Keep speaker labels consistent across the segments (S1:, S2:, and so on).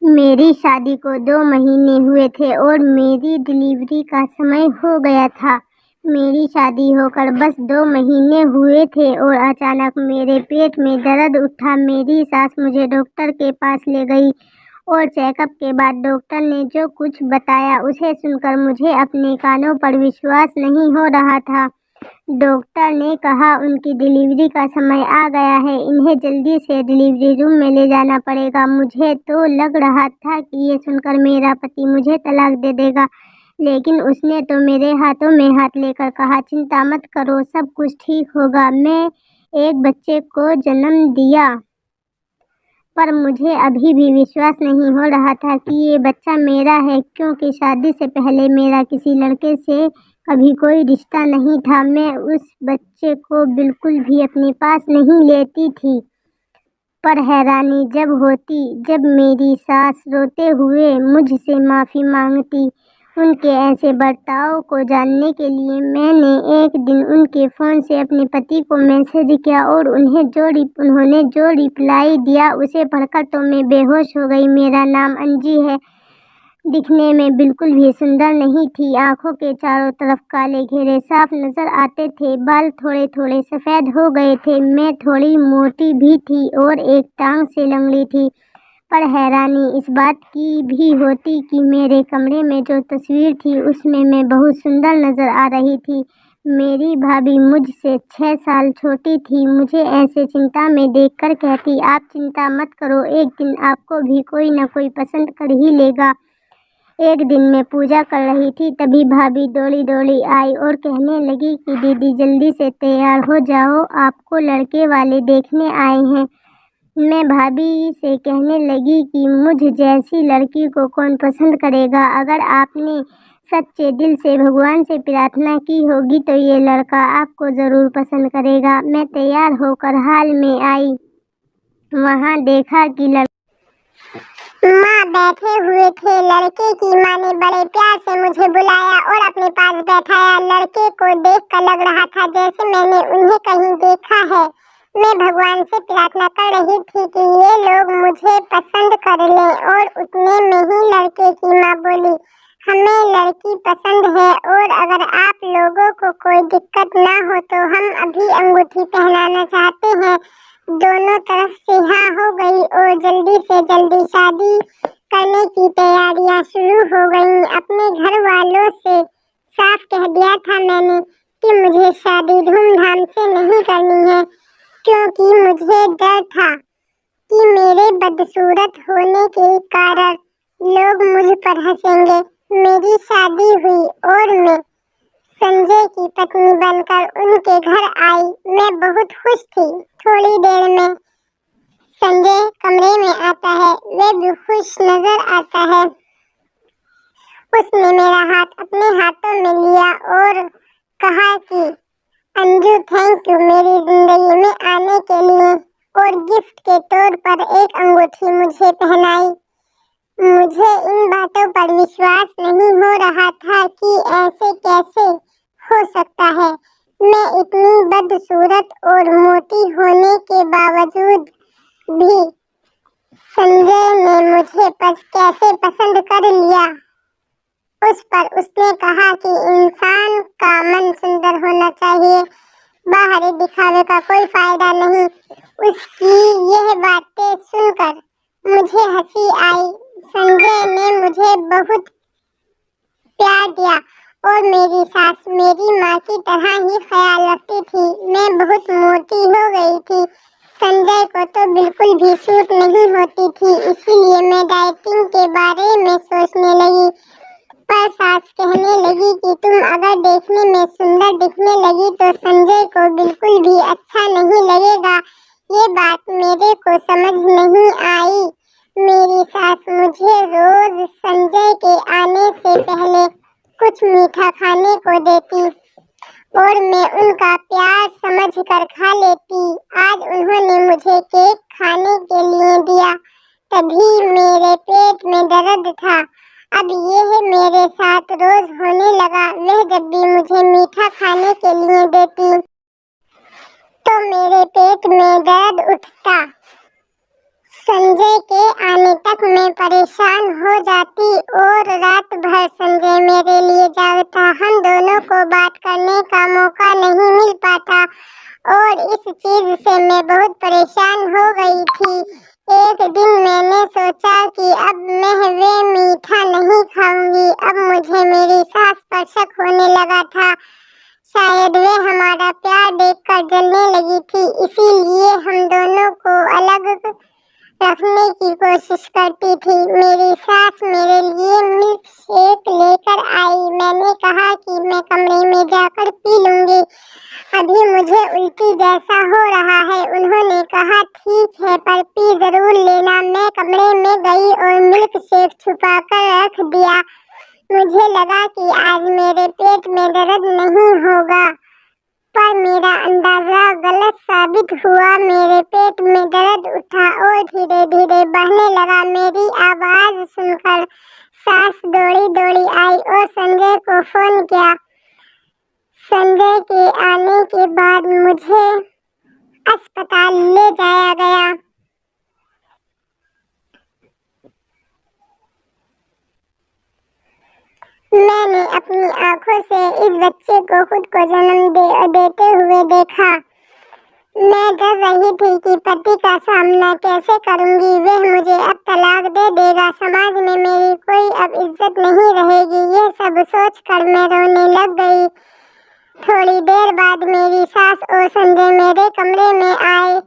S1: मेरी शादी को 2 महीने हुए थे और मेरी डिलीवरी का समय हो गया था। मेरी शादी होकर बस 2 महीने हुए थे और अचानक मेरे पेट में दर्द उठा। मेरी सास मुझे डॉक्टर के पास ले गई और चेकअप के बाद डॉक्टर ने जो कुछ बताया उसे सुनकर मुझे अपने कानों पर विश्वास नहीं हो रहा था। डॉक्टर ने कहा उनकी डिलीवरी का समय आ गया है, इन्हें जल्दी से डिलीवरी रूम में ले जाना पड़ेगा। मुझे तो लग रहा था कि ये सुनकर मेरा पति मुझे तलाक दे देगा, लेकिन उसने तो मेरे हाथों में हाथ लेकर कहा, चिंता मत करो, सब कुछ ठीक होगा। मैं एक बच्चे को जन्म दिया, पर मुझे अभी भी विश्वास नहीं हो रहा था कि ये बच्चा मेरा है, क्योंकि शादी से पहले मेरा किसी लड़के से कभी कोई रिश्ता नहीं था। मैं उस बच्चे को बिल्कुल भी अपने पास नहीं लेती थी। पर हैरानी जब होती जब मेरी सास रोते हुए मुझसे माफ़ी मांगती। उनके ऐसे बर्ताव को जानने के लिए मैंने एक दिन उनके फ़ोन से अपने पति को मैसेज किया और उन्होंने जो रिप्लाई दिया उसे पढ़कर तो मैं बेहोश हो गई। मेरा नाम अंजी है। दिखने में बिल्कुल भी सुंदर नहीं थी। आंखों के चारों तरफ काले घेरे साफ नजर आते थे। बाल थोड़े थोड़े सफ़ेद हो गए थे। मैं थोड़ी मोटी भी थी और एक टांग से लंगड़ी थी। पर हैरानी इस बात की भी होती कि मेरे कमरे में जो तस्वीर थी उसमें मैं बहुत सुंदर नजर आ रही थी। मेरी भाभी मुझसे 6 साल छोटी थी। मुझे ऐसे चिंता में देखकर कहती, आप चिंता मत करो, एक दिन आपको भी कोई न कोई पसंद कर ही लेगा। एक दिन मैं पूजा कर रही थी, तभी भाभी दौड़ी दौड़ी आई और कहने लगी कि दीदी जल्दी से तैयार हो जाओ, आपको लड़के वाले देखने आए हैं। मैं भाभी से कहने लगी कि मुझ जैसी लड़की को कौन पसंद करेगा। अगर आपने सच्चे दिल से भगवान से प्रार्थना की होगी तो ये लड़का आपको ज़रूर पसंद करेगा। मैं तैयार होकर हाल में आई। वहाँ देखा कि माँ बैठे हुए थे। लड़के की माँ ने बड़े प्यार से मुझे बुलाया और अपने पास बैठाया। लड़के को देखकर लग रहा था जैसे मैंने उन्हें कहीं देखा है। मैं भगवान से प्रार्थना कर रही थी कि ये लोग मुझे पसंद कर लें और उतने में ही लड़के की माँ बोली, हमें लड़की पसंद है और अगर आप लोगों को कोई दिक्कत ना हो तो हम अभी अंगूठी पहनाना चाहते हैं। दोनों तरफ से हाँ हो गई और जल्दी से जल्दी शादी करने की तैयारियां शुरू हो गईं। अपने घर वालों से साफ कह दिया था मैंने कि मुझे शादी धूमधाम से नहीं करनी है, क्योंकि मुझे डर था कि मेरे बदसूरत होने के कारण लोग मुझ पर हंसेंगे। मेरी शादी हुई और मैं संजय की पत्नी बनकर उनके घर आई। मैं बहुत खुश थी। थोड़ी देर में संजय कमरे में आता है। वह भी खुश नजर आता है। उसने मेरा हाथ अपने हाथों में लिया और कहा कि अंजू, थैंक यू मेरी जिंदगी में आने के लिए, और गिफ्ट के तौर पर एक अंगूठी मुझे पहनाई। मुझे इन बातों पर विश्वास नहीं हो रहा था कि ऐसे कैसे हो सकता है। मैं इतनी बदसूरत और मोटी होने के बावजूद भी संजय ने मुझे कैसे पसंद कर लिया। उस पर उसने कहा कि इंसान का मन सुंदर होना चाहिए, बाहरी दिखावे का कोई फायदा नहीं। उसकी यह बातें सुनकर मुझे हंसी आई। संजय ने मुझे बहुत प्यार दिया और मेरी सास मेरी माँ की तरह ही ख्याल रखती थी। मैं बहुत मोटी हो गई थी। संजय को तो बिल्कुल भी सूट नहीं होती थी, इसीलिए मैं डाइटिंग के बारे में सोचने लगी। पर सास कहने लगी कि तुम अगर देखने में सुंदर दिखने लगी तो संजय को बिल्कुल भी अच्छा नहीं लगेगा। ये बात मेरे को समझ नहीं आई। मेरी सास मुझे रोज संजय के आने से पहले कुछ मीठा खाने को देती और मैं उनका प्यार समझ कर खा लेती। आज उन्होंने मुझे केक खाने के लिए दिया, तभी मेरे पेट में दर्द था। अब यह मेरे साथ रोज होने लगा। वह जब भी मुझे मीठा खाने के लिए देती तो मेरे पेट में दर्द उठता। संजय के आने तक मैं परेशान परेशान हो जाती और रात भर संजय मेरे लिए जागता। हम दोनों को बात करने का मौका नहीं मिल पाता और इस चीज से मैं बहुत परेशान हो गई थी। एक दिन मैंने सोचा कि अब मैं वे मीठा नहीं खाऊंगी। अब मुझे मेरी सास पर शक होने लगा था। शायद वे हमारा प्यार देखकर जलने लगी थी, इसीलिए हम दोनों को अलग रखने की कोशिश करती थी। मेरी सास मेरे लिए मिल्क शेक लेकर आई। मैंने कहा कि मैं कमरे में जाकर पी लूंगी, अभी मुझे उल्टी जैसा हो रहा है। उन्होंने कहा ठीक है, पर पी जरूर लेना। मैं कमरे में गई और मिल्क शेक छुपा कर रख दिया। मुझे लगा कि आज मेरे पेट में दर्द नहीं होगा, पर मेरा अंदाजा गलत साबित हुआ। मेरे पेट में दर्द उठा और धीरे धीरे बढ़ने लगा। मेरी आवाज सुनकर सास दौड़ी दौड़ी आई और संजय को फोन किया। संजय के आने के बाद मुझे अस्पताल ले जाया गया। मैंने अपनी आंखों से इस बच्चे को खुद को जन्म देते हुए देखा। मैं डर रही थी कि पति का सामना कैसे करूंगी। वह मुझे अब तलाक दे देगा, समाज में मेरी कोई अब इज्जत नहीं रहेगी। ये सब सोचकर मैं रोने लग गई। थोड़ी देर बाद मेरी सास और संजय मेरे कमरे में आए।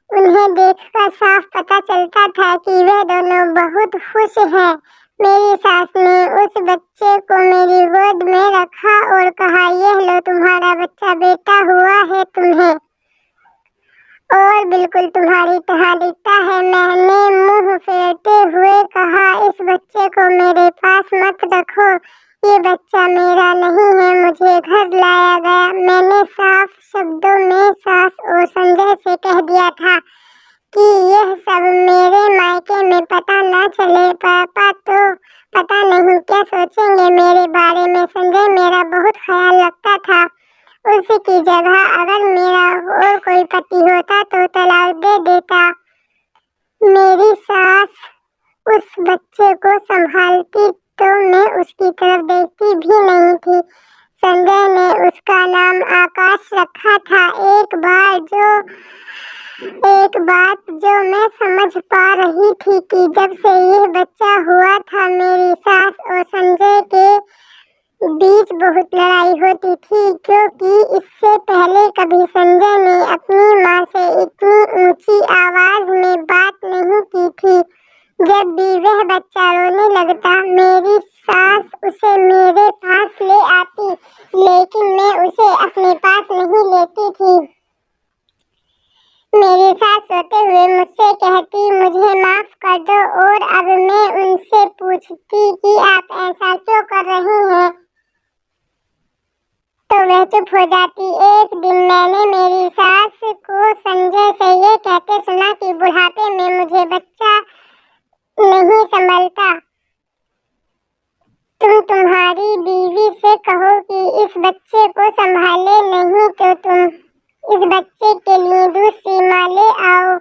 S1: उन्हें देखकर साफ पता चलता था कि वे दोनों बहुत खुश हैं। मेरी सास ने उस बच्चे को मेरी गोद में रखा और कहा, यह लो तुम्हारा बच्चा, बेटा हुआ है तुम्हें और बिल्कुल तुम्हारी तरह दिखता है। मैंने मुंह फेरते हुए कहा, इस बच्चे को मेरे पास मत रखो, ये बच्चा मेरा नहीं है, मुझे घर लाया गया। मैंने साफ शब्दों में सास और संजय से कह दिया था कि यह सब मेरे मायके में पता ना चले। पापा तो पता नहीं क्या सोचेंगे मेरे बारे में। संजय मेरा बहुत ख्याल रखता था। उसकी जगह अगर मेरा और कोई पति होता तो तलाक दे देता। मेरी सास उस बच्चे को संभालती तो मैं उसकी तरफ देखती भी नहीं थी। संजय ने उसका नाम आकाश रखा था। एक बात जो मैं समझ पा रही थी कि जब से यह बच्चा हुआ था, मेरी सास और संजय के बीच बहुत लड़ाई होती थी, क्योंकि इससे पहले कभी संजय ने अपनी माँ से इतनी ऊंची आवाज में बात नहीं की थी। जब भी वह बच्चा रोने लगता, मेरी सास उसे मेरे पास ले आती, लेकिन मैं उसे अपने पास नहीं लेती थी। मेरी सास सोते हुए मुझसे कहती, मुझे माफ कर दो, और अब मैं उनसे पूछती कि आप ऐसा क्यों कर रही हैं, तो वह चुप हो जाती। एक दिन मैंने मेरी सास को संजय से ये कहते सुना कि बुढ़ापे में मुझे बच्चा नहीं संभलता। तुम तुम्हारी बीवी से कहो कि इस बच्चे को संभाले, नहीं तो तुम इस बच्चे के लिए दूसरी माँ ले आओ।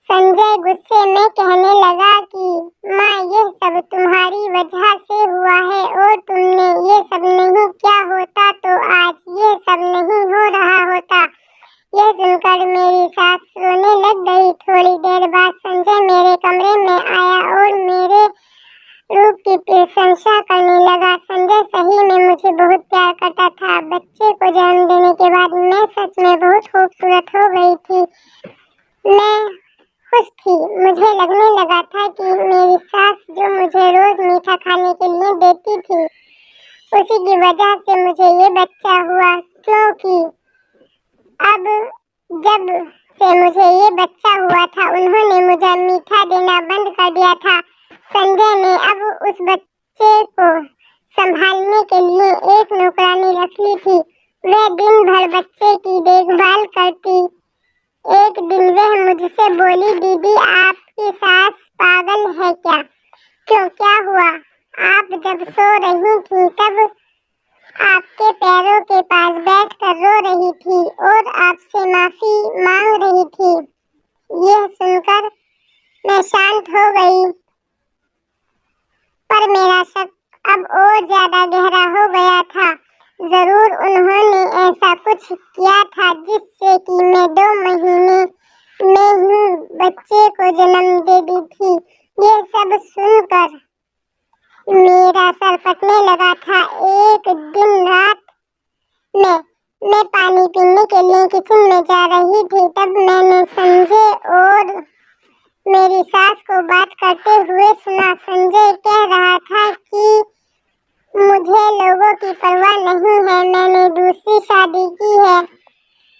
S1: संजय गुस्से में कहने लगा कि माँ, यह सब तुम्हारी वजह से हुआ है और तुमने ये सब नहीं किया होता तो आज ये सब नहीं हो रहा होता। यह सुनकर मेरी सास रोने लग गई। थोड़ी देर बाद संजय मेरे कमरे में आया और मेरे रूप की प्रशंसा करने लगा। संजय सही में मुझे बहुत प्यार करता था। बच्चे को जन्म देने के बाद मैं सच में बहुत खूबसूरत हो गई थी। मैं खुश थी। मुझे लगने लगा था कि मेरी सास जो मुझे रोज मीठा खाने के लिए देती थी, उसी की वजह से मुझे ये बच्चा हुआ, क्योंकि अब जब से मुझे ये बच्चा हुआ था, उन्होंने मुझे मीठा देना बंद कर दिया था। संजय ने अब उस बच्चे को संभालने के लिए एक नौकरानी रख ली थी। वह दिन भर बच्चे की देखभाल करती। एक दिन वह मुझसे बोली, दीदी आपकी सास पागल है क्या? क्यों, क्या हुआ? आप जब सो रही थी तब आपके पैरों के पास बैठकर रो रही थी और आपसे माफी मांग रही थी। यह सुनकर मैं शांत हो गई। पर मेरा शक अब और ज्यादा गहरा हो गया था। जरूर उन्होंने ऐसा कुछ किया था जिससे कि मैं 2 महीने में ही बच्चे को जन्म दे दी थी। ये सब सुनकर मेरा सर फटने लगा था। एक दिन रात में मैं पानी पीने के लिए किचन में जा रही थी, तब मैंने संजय और मेरी सास को बात करते हुए सुना। संजय कह रहा था कि मुझे लोगों की परवाह नहीं है, मैंने दूसरी शादी की है,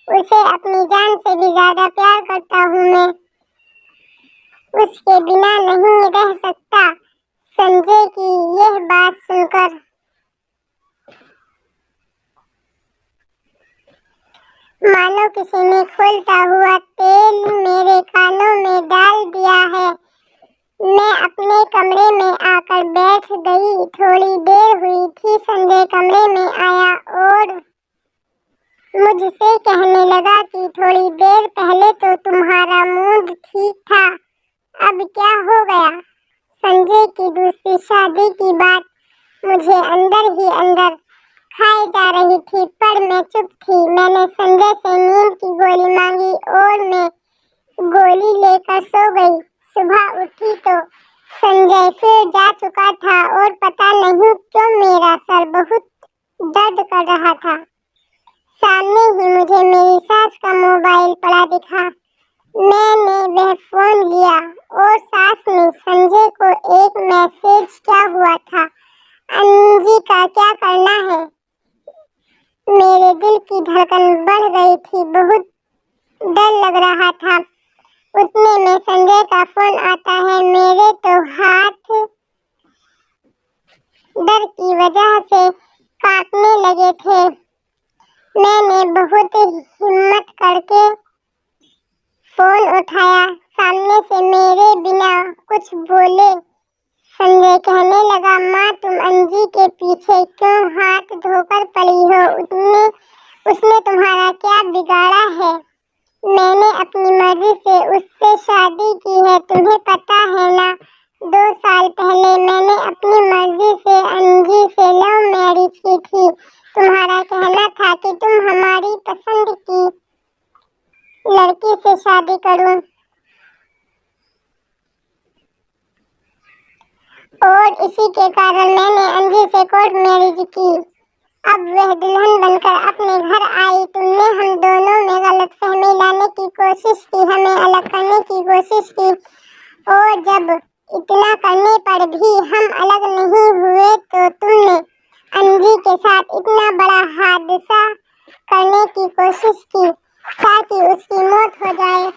S1: उसे अपनी जान से भी ज्यादा प्यार करता हूँ, मैं उसके बिना नहीं रह सकता। संजय की यह बात सुनकर मानो किसी ने खौलता हुआ तेल मेरे कानों में डाल दिया है। मैं अपने कमरे में आकर बैठ गई। थोड़ी देर हुई थी, संजय कमरे में आया और मुझसे कहने लगा कि थोड़ी देर पहले तो तुम्हारा मूड ठीक था, अब क्या हो गया? संजय की दूसरी शादी की बात मुझे अंदर ही अंदर खाई जा रही थी, पर मैं चुप थी। मैंने संजय से नींद की गोली मांगी और मैं गोली लेकर सो गई। सुबह उठी तो संजय फिर जा चुका था और पता नहीं क्यों मेरा सर बहुत दर्द कर रहा था। सामने ही मुझे मेरी सास का मोबाइल पड़ा दिखा। मैंने वह फोन लिया और सास ने संजय को एक मैसेज क्या हुआ था, अंजी का क्या करना है? मेरे दिल की धड़कन बढ़ गई थी, बहुत डर लग रहा था। उतने में संजय का फोन आता है। मेरे तो हाथ डर की वजह से कांपने लगे थे। मैंने बहुत हिम्मत करके फोन उठाया। सामने से मेरे बिना कुछ बोले संजय कहने लगा, माँ तुम अंजी के पीछे क्यों हाथ धोकर पड़ी हो? उसने तुम्हारा क्या बिगाड़ा है? मैंने अपनी मर्जी से उससे शादी की है, तुम्हें पता है ना? 2 साल पहले मैंने अपनी मर्जी से अंजी से लव मैरिज की थी। तुम्हारा कहना था कि तुम हमारी पसंद की लड़की से शादी करूं और इसी के कारण मैंने अंजी से कोर्ट मैरिज की। अब वह दुल्हन बनकर अपने घर आई। तुमने हम दोनों में गलतफहमी लाने की कोशिश की, हमें अलग करने की कोशिश की और जब इतना करने पर भी हम अलग नहीं हुए तो तुमने अंजी के साथ इतना बड़ा हादसा करने की कोशिश की ताकि उसकी मौत हो जाए।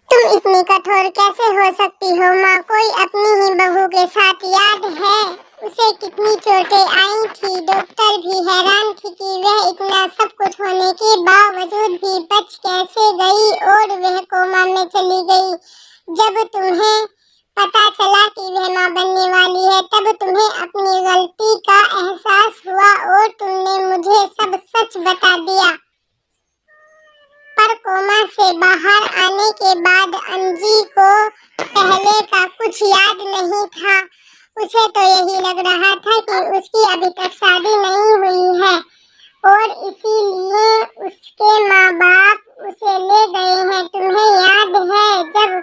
S1: तुम इतनी कठोर कैसे हो सकती हो माँ? कोई अपनी ही बहू के साथ, याद है उसे कितनी चोटें आई थी? डॉक्टर भी हैरान थी कि वह इतना सब कुछ होने के बावजूद भी बच कैसे गई और वह कोमा में चली गई। जब तुम्हें पता चला कि वह माँ बनने वाली है तब तुम्हें अपनी गलती का एहसास हुआ और तुमने मुझे सब सच बता दिया। पर कोमा से बाहर आने के बाद अंजी को पहले का कुछ याद नहीं था। उसे तो यही लग रहा था कि उसकी अभी तक शादी नहीं हुई है और इसीलिए उसके माँ बाप उसे ले गए हैं। तुम्हें याद है जब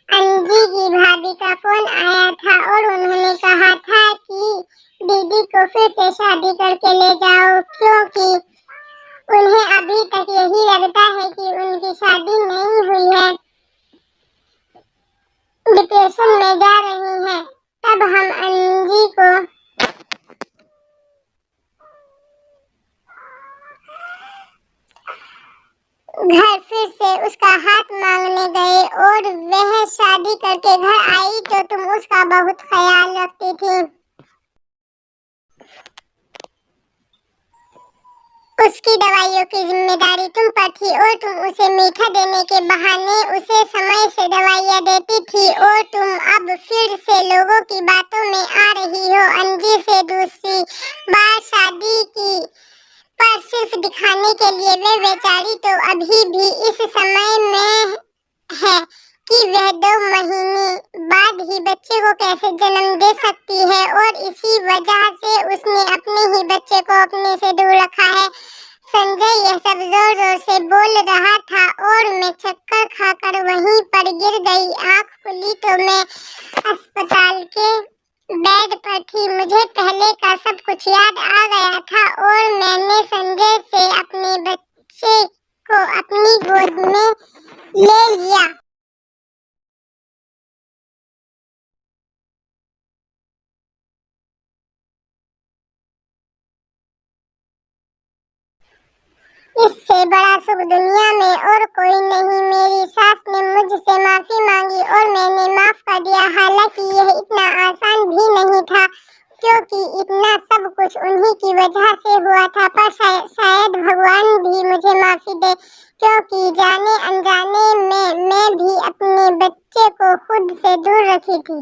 S1: अंजी की भाभी का फोन आया था और उन्होंने कहा था कि दीदी को फिर से शादी करके ले जाओ, क्योंकि उन्हें अभी तक यही लगता है कि उनकी शादी नहीं हुई है, डिप्रेशन में जा रही हैं। तब हम अंजी को घर फिर से उसका हाथ मांगने गए और वह शादी करके घर आई तो तुम उसका बहुत ख्याल रखती थी। उसकी दवाइयों की जिम्मेदारी तुम पर थी और तुम उसे मीठा देने के बहाने उसे समय से दवाइयाँ देती थी और तुम अब फिर से लोगों की बातों में आ रही हो अंजी से दूसरी बार शादी की, पर सिर्फ दिखाने के लिए। वे बेचारी तो अभी भी इस समय में है कि वह 2 महीने बाद ही बच्चे को कैसे जन्म दे सकती है और इसी वजह से उसने अपने ही बच्चे को अपने से दूर रखा है। संजय यह सब जोर जोर से बोल रहा था और मैं चक्कर खाकर वहीं पर गिर गई। आँख खुली तो मैं अस्पताल के बेड पर थी। मुझे पहले का सब कुछ याद आ गया था और मैंने संजय से अपने बच्चे को अपनी गोद में ले लिया। इससे बड़ा सुख दुनिया में और कोई नहीं। मेरी सास ने मुझसे माफी मांगी और मैंने माफ कर दिया। हालांकि यह इतना आसान भी नहीं था क्योंकि इतना सब कुछ उन्हीं की वजह से हुआ था, पर शायद भगवान भी मुझे माफी दे क्योंकि जाने अनजाने में मैं भी अपने बच्चे को खुद से दूर रखी थी।